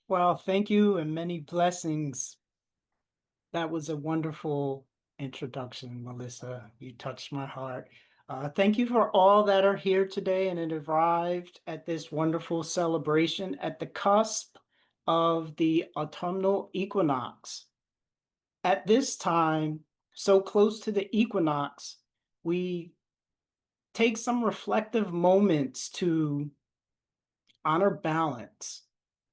Well, thank you and many blessings. That was a wonderful introduction, Melissa. You touched my heart. Thank you for all that are here today and have arrived at this wonderful celebration at the cusp of the autumnal equinox. At this time, so close to the equinox, we take some reflective moments to honor balance,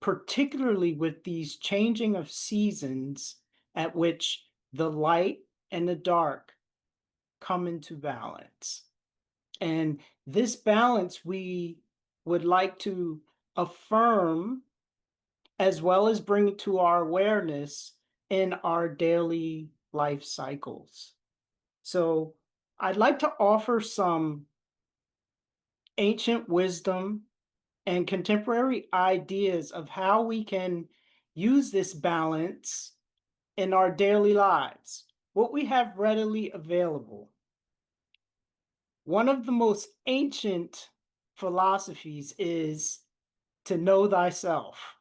particularly with these changing of seasons at which the light and the dark come into balance. And this balance we would like to affirm as well as bring it to our awareness in our daily life cycles. So I'd like to offer some ancient wisdom and contemporary ideas of how we can use this balance in our daily lives, what we have readily available. One of the most ancient philosophies is to know thyself.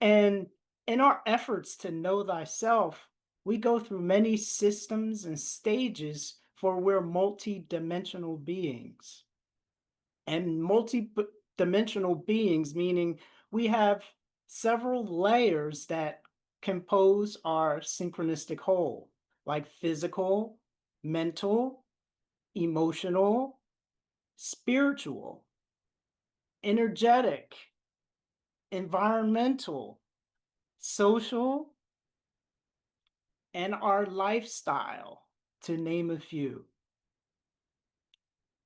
And in our efforts to know thyself, we go through many systems and stages, for we're multi-dimensional beings. And multi-dimensional beings, meaning we have several layers that compose our synchronistic whole, like physical, mental, emotional, spiritual, energetic, environmental, social, and our lifestyle, to name a few.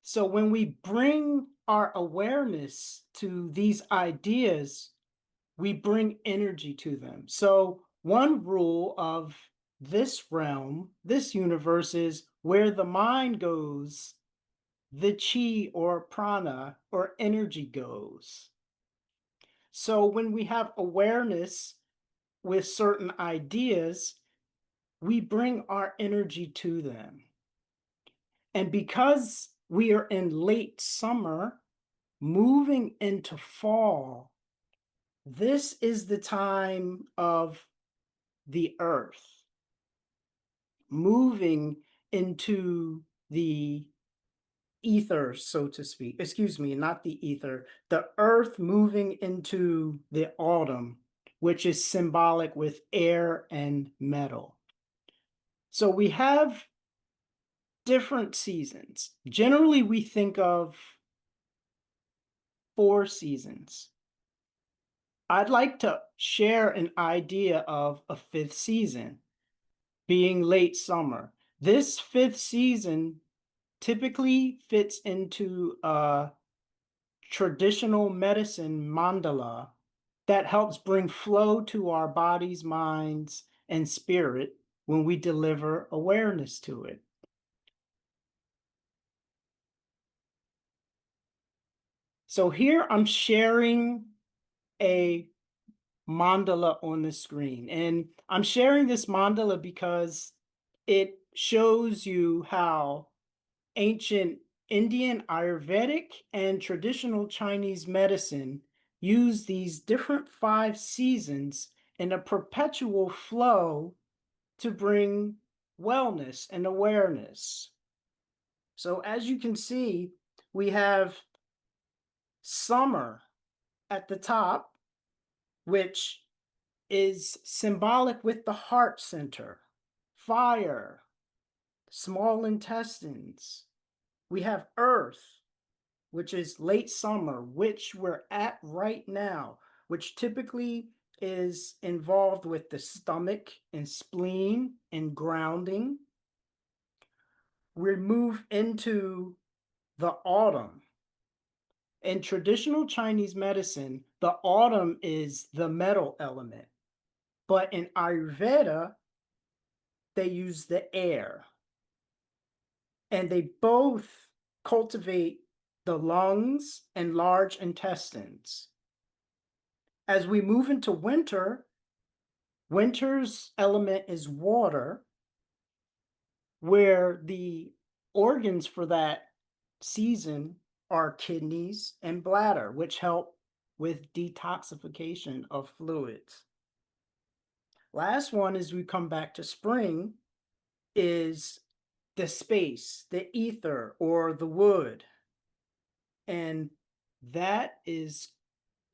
So when we bring our awareness to these ideas, we bring energy to them. So one rule of this realm, this universe, is where the mind goes, the chi or prana or energy goes. So when we have awareness with certain ideas, we bring our energy to them. And because we are in late summer, moving into fall, this is the time of the earth moving into the ether, so to speak. Excuse me, not the ether, the earth moving into the autumn, which is symbolic with air and metal. So we have different seasons. Generally, we think of 4 seasons. I'd like to share an idea of a fifth season, being late summer. This fifth season typically fits into a traditional medicine mandala that helps bring flow to our bodies, minds, and spirit when we deliver awareness to it. So here I'm sharing a mandala on the screen, and I'm sharing this mandala because it shows you how ancient Indian Ayurvedic and traditional Chinese medicine use these different 5 seasons in a perpetual flow to bring wellness and awareness. So as you can see, we have summer at the top, which is symbolic with the heart center, fire, small intestines. We have earth, which is late summer, which we're at right now, which typically is involved with the stomach and spleen and grounding. We move into the autumn. In traditional Chinese medicine, the autumn is the metal element, but in Ayurveda, they use the air, and they both cultivate the lungs and large intestines. As we move into winter, winter's element is water, where the organs for that season are kidneys and bladder, which help with detoxification of fluids. Last one, as we come back to spring, is the space, the ether, or the wood. And that is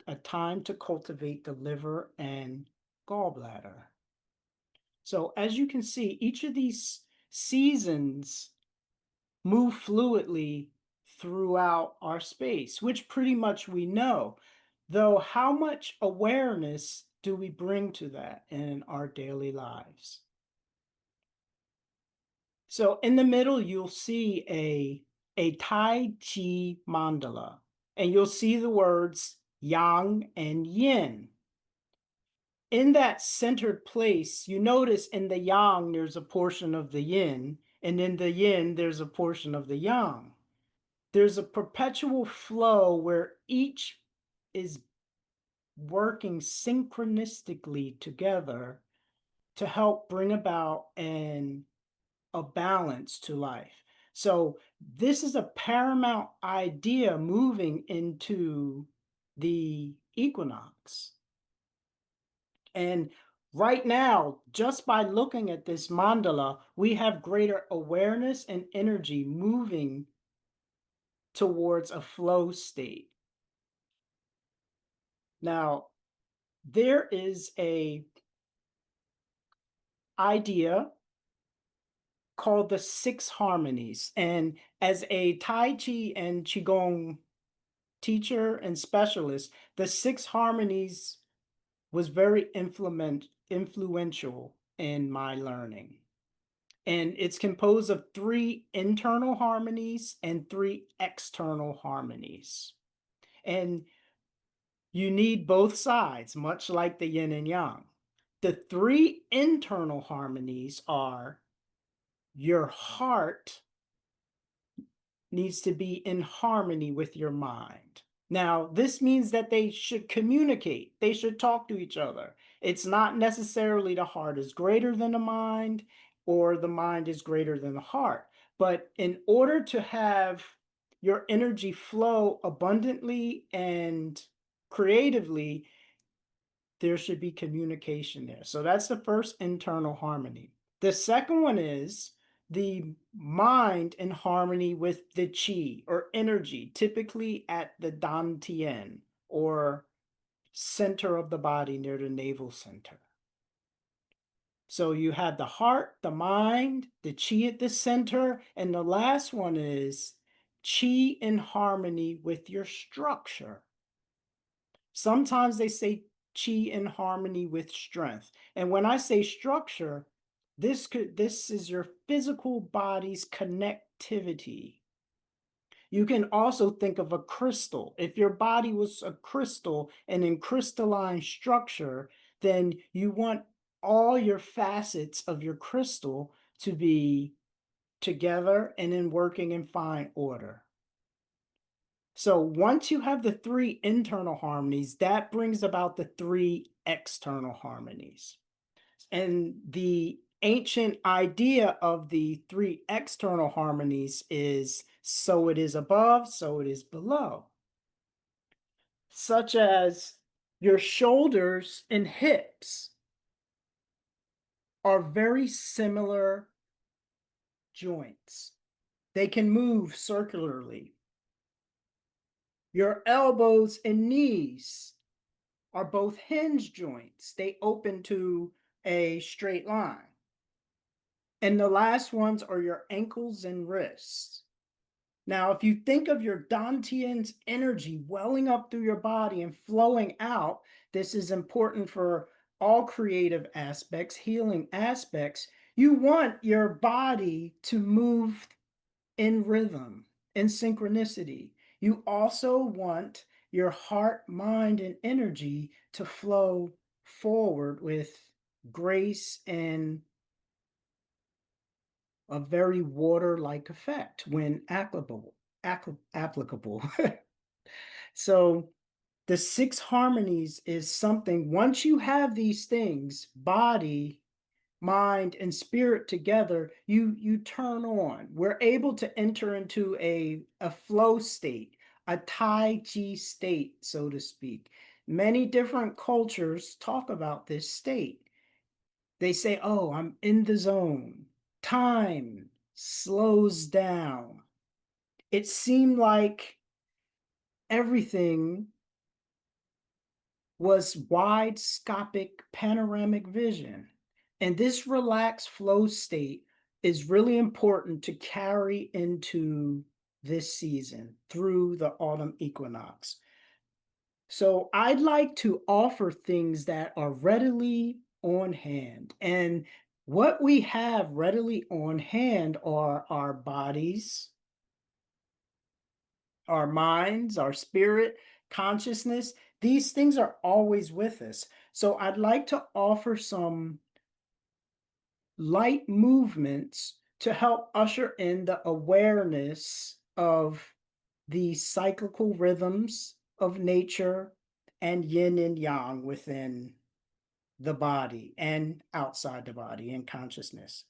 a time to cultivate the liver and gallbladder. So as you can see, each of these seasons move fluidly throughout our space, which pretty much we know. Though how much awareness do we bring to that in our daily lives? So in the middle, you'll see a Tai Chi mandala, and you'll see the words yang and yin. In that centered place, you notice in the yang, there's a portion of the yin, and in the yin, there's a portion of the yang. There's a perpetual flow where each is working synchronistically together to help bring about a balance to life. So this is a paramount idea moving into the equinox. And right now, just by looking at this mandala, we have greater awareness and energy moving towards a flow state. Now, there is a idea called the six harmonies. And as a Tai Chi and Qigong teacher and specialist, the six harmonies was very influential in my learning. And it's composed of 3 internal harmonies and 3 external harmonies. And you need both sides, much like the yin and yang. The 3 internal harmonies are your heart needs to be in harmony with your mind. Now, this means that they should communicate. They should talk to each other. It's not necessarily the heart is greater than the mind or the mind is greater than the heart. But in order to have your energy flow abundantly and creatively, there should be communication there. So that's the first internal harmony. The second one is the mind in harmony with the chi or energy, typically at the dantian or center of the body near the navel center. So you have the heart, the mind, the chi at the center, and the last one is chi in harmony with your structure. Sometimes they say chi in harmony with strength. And when I say structure, this is your physical body's connectivity. You can also think of a crystal. If your body was a crystal and in crystalline structure, then you want all your facets of your crystal to be together and in working in fine order. So once you have the 3 internal harmonies, that brings about the 3 external harmonies. And the ancient idea of the 3 external harmonies is so it is above, so it is below. Such as your shoulders and hips are very similar joints. They can move circularly. Your elbows and knees are both hinge joints. They open to a straight line. And the last ones are your ankles and wrists. Now, if you think of your dantian's energy welling up through your body and flowing out, this is important for all creative aspects, healing aspects. You want your body to move in rhythm, in synchronicity. You also want your heart, mind, and energy to flow forward with grace and a very water-like effect when applicable. So the 6 harmonies is something, once you have these things, body, mind, and spirit together, you turn on. We're able to enter into a flow state, a Tai Chi state, so to speak. Many different cultures talk about this state. They say, oh, I'm in the zone. Time slows down. It seemed like everything was wide scopic panoramic vision. And this relaxed flow state is really important to carry into this season through the autumn equinox. So I'd like to offer things that are readily on hand. And what we have readily on hand are our bodies, our minds, our spirit, consciousness. These things are always with us. So I'd like to offer some light movements to help usher in the awareness of the cyclical rhythms of nature and yin and yang within the body and outside the body and consciousness.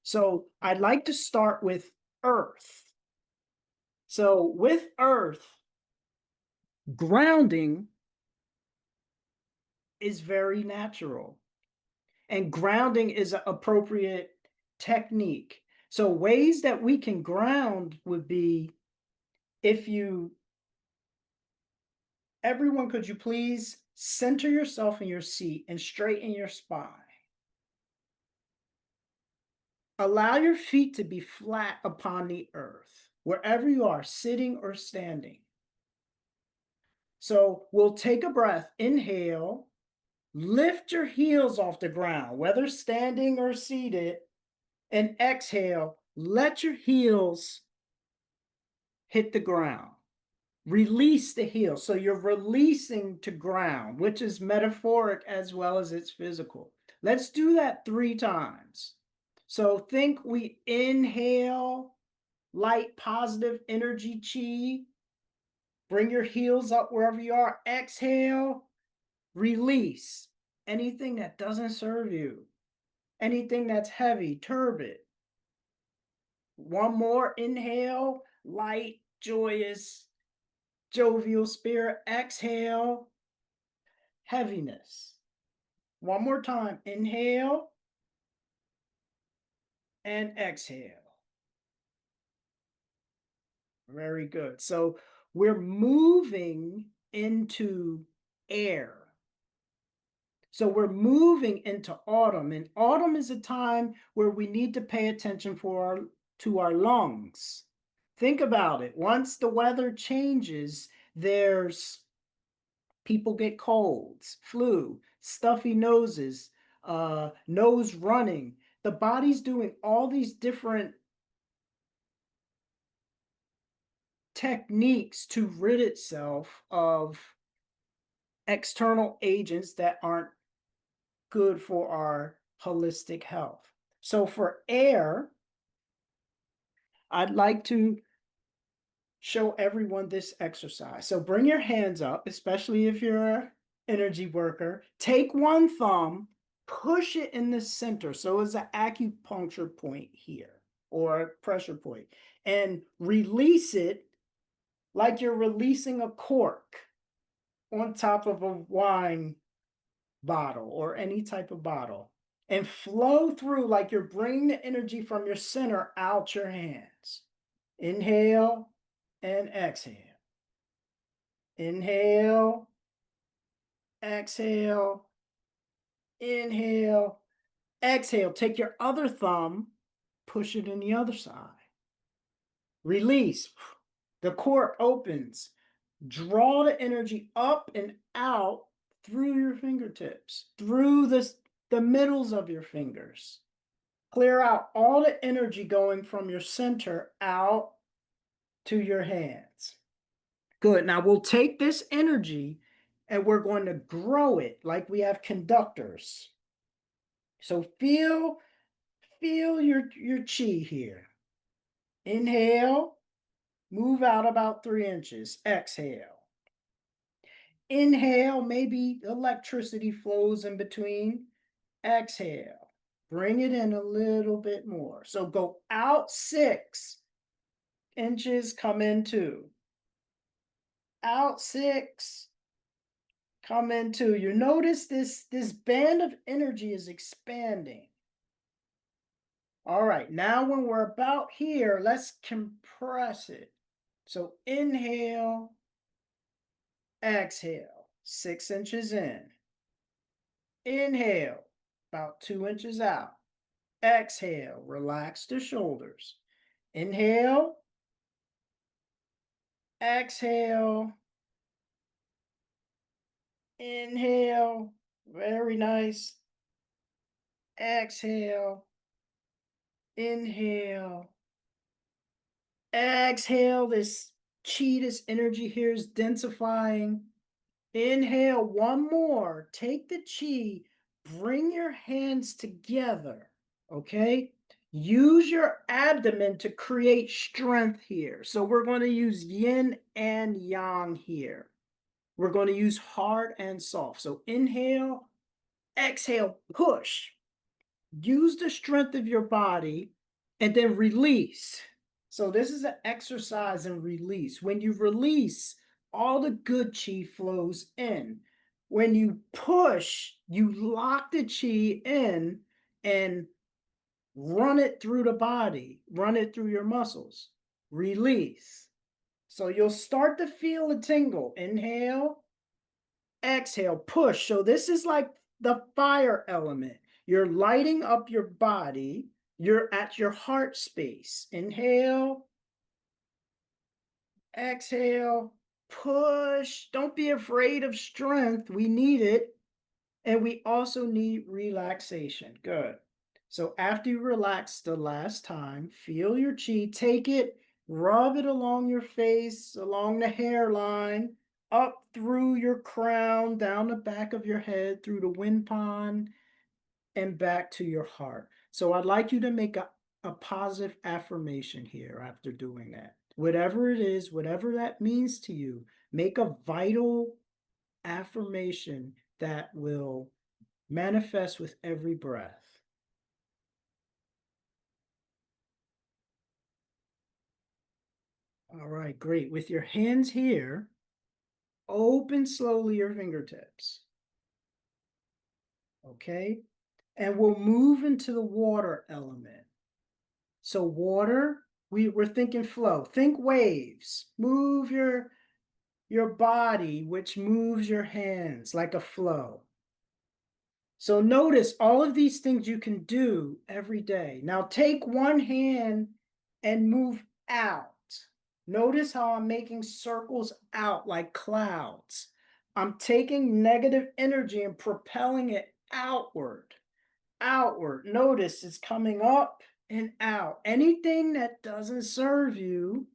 So I'd like to start with earth. So with earth, grounding is very natural, and grounding is an appropriate technique. So ways that we can ground would be, if you, everyone, could you please center yourself in your seat and straighten your spine. Allow your feet to be flat upon the earth, wherever you are, sitting or standing. So we'll take a breath, inhale, lift your heels off the ground, whether standing or seated, and exhale, let your heels hit the ground. Release the heels. So you're releasing to ground, which is metaphoric as well as it's physical. Let's do that 3 times. So think we inhale light, positive energy chi. Bring your heels up wherever you are. Exhale, release anything that doesn't serve you, anything that's heavy, turbid. One more, inhale, light, joyous, jovial spirit. Exhale, heaviness. One more time, inhale and exhale. Very good. So we're moving into air. So we're moving into autumn, and autumn is a time where we need to pay attention to our lungs. Think about it. Once the weather changes, there's people get colds, flu, stuffy noses, nose running. The body's doing all these different techniques to rid itself of external agents that aren't good for our holistic health. So for air, I'd like to show everyone this exercise. So bring your hands up, especially if you're an energy worker. Take one thumb, push it in the center. So it's an acupuncture point here or a pressure point, and release it like you're releasing a cork on top of a wine bottle or any type of bottle, and flow through like you're bringing the energy from your center out your hands. Inhale and exhale. Inhale, exhale, inhale, exhale. Take your other thumb, push it in the other side. Release. The cork opens. Draw the energy up and out through your fingertips, through the middles of your fingers. Clear out all the energy going from your center out to your hands. Good. Now we'll take this energy and we're going to grow it like we have conductors. So feel your chi here. Inhale, move out about 3 inches. Exhale. Inhale, maybe electricity flows in between. Exhale, bring it in a little bit more. So go out 6 inches, come in 2. out 6, come in 2. You notice this band of energy is expanding. All right, now when we're about here, let's compress it. So inhale, exhale, 6 inches in. Inhale, about 2 inches out. Exhale, relax the shoulders. Inhale, exhale, inhale, very nice. Exhale, inhale, exhale. This chi, this energy here is densifying. Inhale, one more. Take the chi, bring your hands together, okay? Use your abdomen to create strength here. So we're going to use yin and yang here. We're going to use hard and soft. So inhale, exhale, push. Use the strength of your body and then release. So this is an exercise in release. When you release, all the good chi flows in. When you push, you lock the chi in and run it through the body, run it through your muscles. Release. So you'll start to feel a tingle. Inhale, exhale, push. So this is like the fire element. You're lighting up your body. You're at your heart space. Inhale, exhale, push. Don't be afraid of strength. We need it. And we also need relaxation. Good. So after you relax the last time, feel your chi, take it, rub it along your face, along the hairline, up through your crown, down the back of your head, through the windpipe, and back to your heart. So I'd like you to make a positive affirmation here after doing that. Whatever it is, whatever that means to you, make a vital affirmation that will manifest with every breath. All right, great. With your hands here, open slowly your fingertips. Okay, and we'll move into the water element. So water, we're thinking flow. Think waves. Move your body, which moves your hands like a flow. So notice all of these things you can do every day. Now take one hand and move out. Notice how I'm making circles out like clouds. I'm taking negative energy and propelling it outward. Outward. Notice it's coming up and out. Anything that doesn't serve you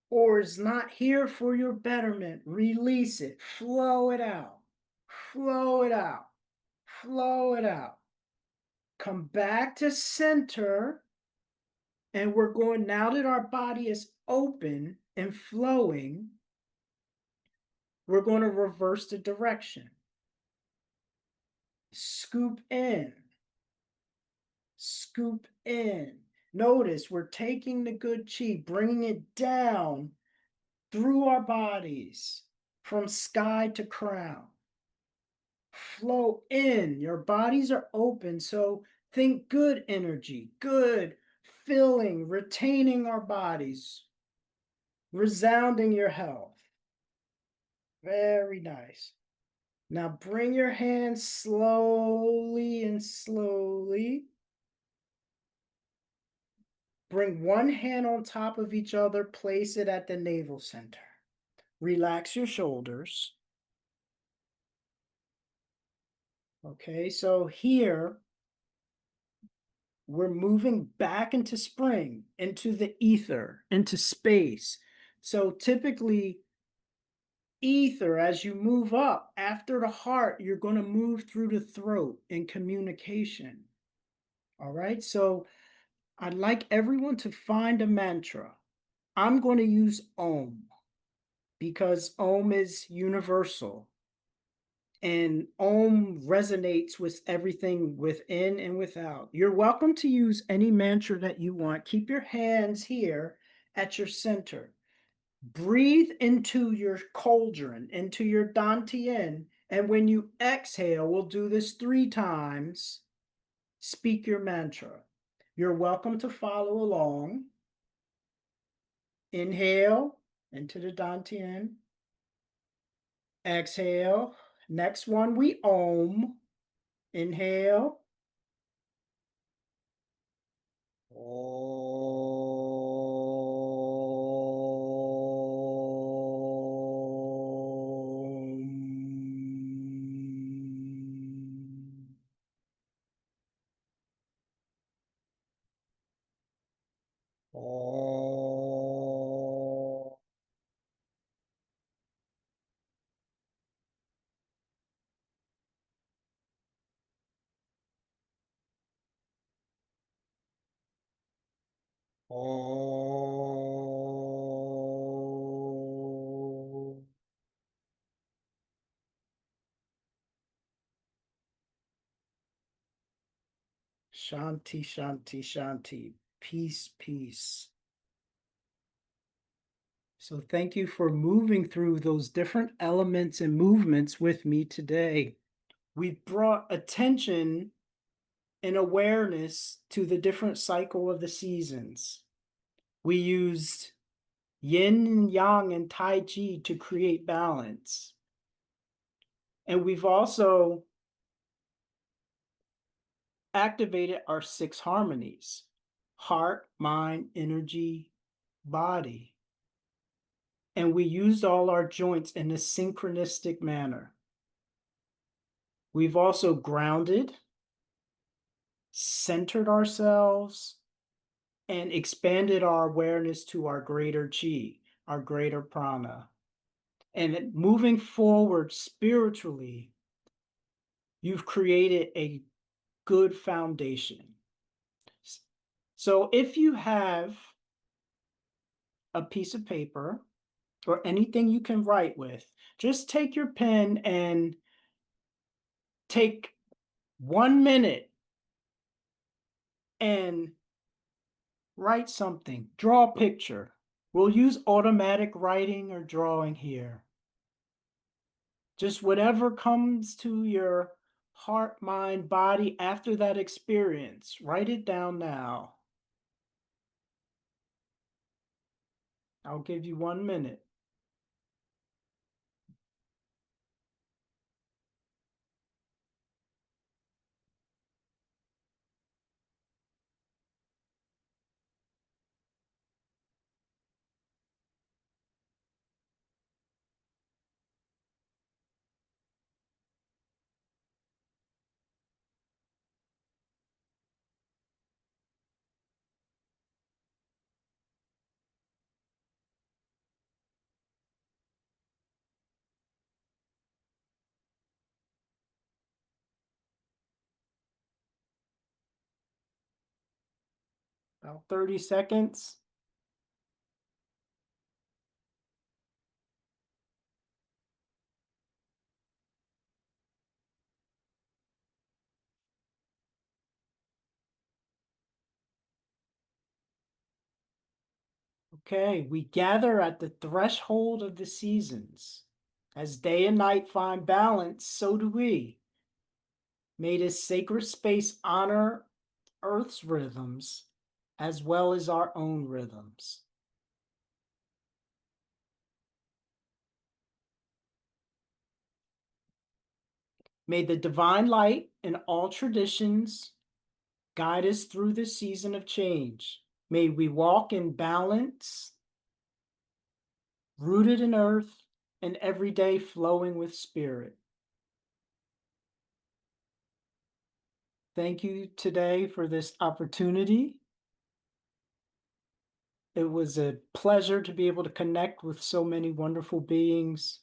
or is not here for your betterment, release it. Flow it out. Flow it out. Flow it out. Come back to center. And we're going, now that our body is open and flowing, we're going to reverse the direction. Scoop in. Scoop in. Notice we're taking the good chi, bringing it down through our bodies from sky to crown. Flow in. Your bodies are open, so think good energy, good filling, retaining our bodies, resounding your health. Very nice. Now bring your hands slowly and slowly. Bring one hand on top of each other, place it at the navel center. Relax your shoulders. Okay, so here we're moving back into spring, into the ether, into space. So typically, ether, as you move up after the heart, you're going to move through the throat in communication. All right, so I'd like everyone to find a mantra. I'm going to use Om because Om is universal and Om resonates with everything within and without. You're welcome to use any mantra that you want. Keep your hands here at your center. Breathe into your cauldron, into your dantian, and when you exhale, we'll do this 3 times. Speak your mantra. You're welcome to follow along. Inhale into the dantian. Exhale. Next one, we om. Inhale. Shanti, shanti, shanti. Peace, peace. So thank you for moving through those different elements and movements with me today. We've brought attention and awareness to the different cycle of the seasons. We used yin and yang and tai chi to create balance. And we've also activated our 6 harmonies: heart, mind, energy, body. And we used all our joints in a synchronistic manner. We've also grounded, centered ourselves, and expanded our awareness to our greater chi, our greater prana. And moving forward spiritually, you've created a good foundation. So if you have a piece of paper or anything you can write with, just take your pen and take 1 minute and write something, draw a picture. We'll use automatic writing or drawing here. Just whatever comes to your heart, mind, body after that experience, write it down now. I'll give you 1 minute. About 30 seconds. Okay, we gather at the threshold of the seasons. As day and night find balance, so do we. May this sacred space honor Earth's rhythms as well as our own rhythms. May the divine light in all traditions guide us through this season of change. May we walk in balance, rooted in earth, and every day flowing with spirit. Thank you today for this opportunity. It was a pleasure to be able to connect with so many wonderful beings.